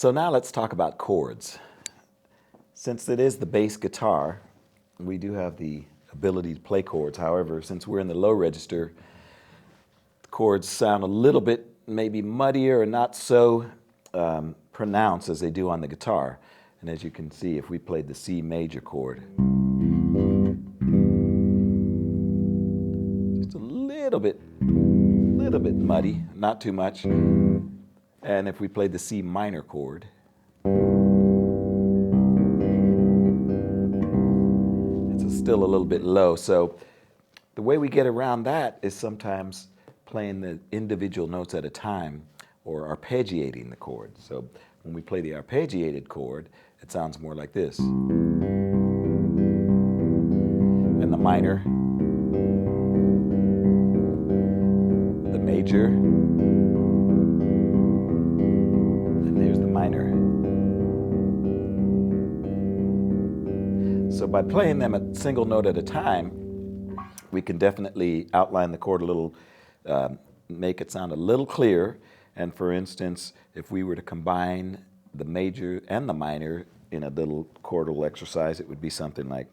So now let's talk about chords. Since it is the bass guitar, we do have the ability to play chords. However, since we're in the low register, the chords sound a little bit maybe muddier or not so pronounced as they do on the guitar. And as you can see, if we played the C major chord, just a little bit muddy, not too much. And if we played the C minor chord, it's still a little bit low. So the way we get around that is sometimes playing the individual notes at a time or arpeggiating the chord. So when we play the arpeggiated chord, it sounds more like this. And the minor, the major, and there's the minor. So by playing them a single note at a time, we can definitely outline the chord a little, make it sound a little clearer. And for instance, if we were to combine the major and the minor in a little chordal exercise, it would be something like,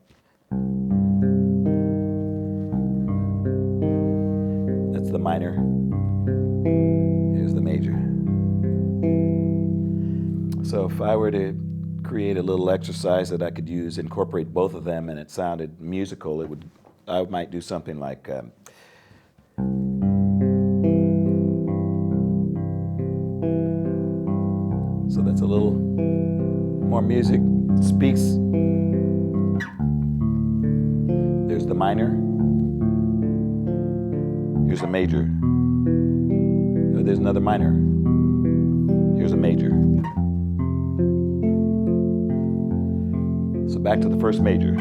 that's the minor, here's the major. So if I were to create a little exercise that I could use, incorporate both of them, and it sounded musical, I might do something like, so that's a little more music, speaks. There's the minor. Here's a major. There's another minor. Here's a major. So back to the first major.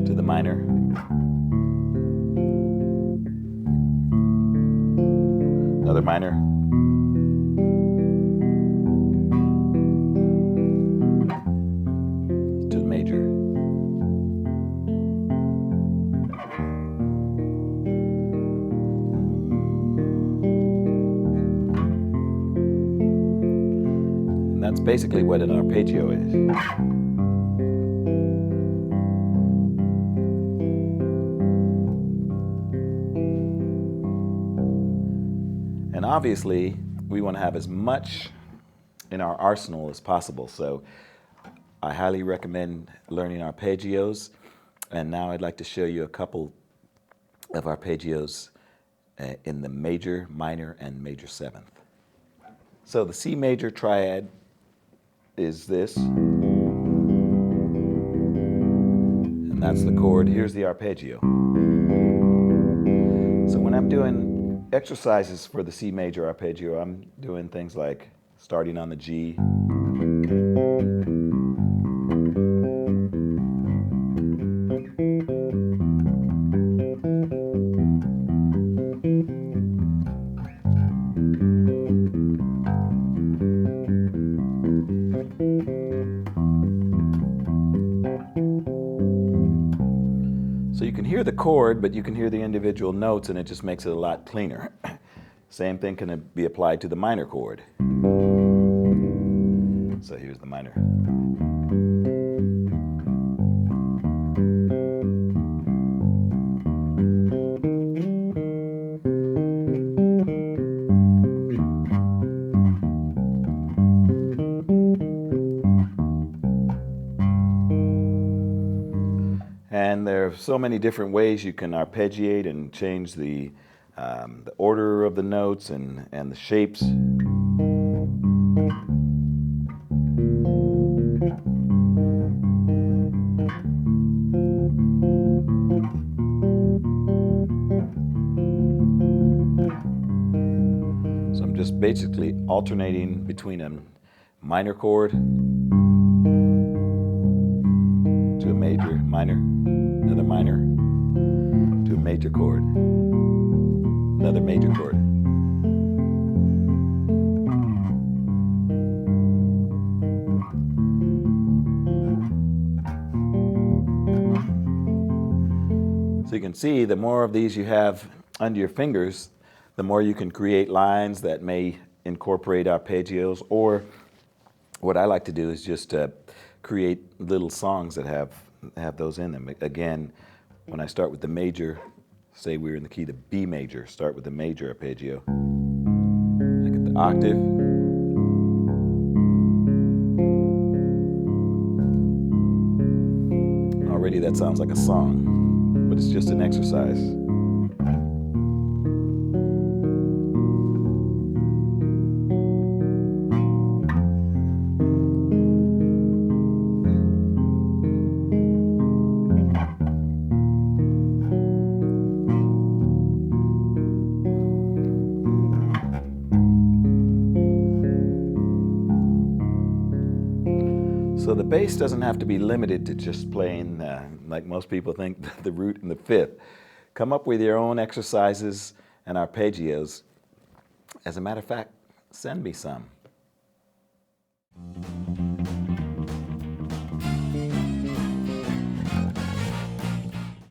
To the minor. Another minor. To the major. And that's basically what an arpeggio is. And obviously, we want to have as much in our arsenal as possible. So I highly recommend learning arpeggios. And now I'd like to show you a couple of arpeggios in the major, minor, and major seventh. So the C major triad is this. And that's the chord. Here's the arpeggio. So when I'm doing exercises for the C major arpeggio, I'm doing things like starting on the G, so you can hear the chord, but you can hear the individual notes, and it just makes it a lot cleaner. Same thing can be applied to the minor chord. So here's the minor. And there are so many different ways you can arpeggiate and change the order of the notes and the shapes. So I'm just basically alternating between a minor chord to a major, minor, another minor, to a major chord, another major chord. So you can see the more of these you have under your fingers, the more you can create lines that may incorporate arpeggios, or what I like to do is just create little songs that have those in them. Again, when I start with the major, say we're in the key to B major, start with the major arpeggio. I get the octave. Already that sounds like a song, but it's just an exercise. So the bass doesn't have to be limited to just playing, like most people think, the root and the fifth. Come up with your own exercises and arpeggios. As a matter of fact, send me some.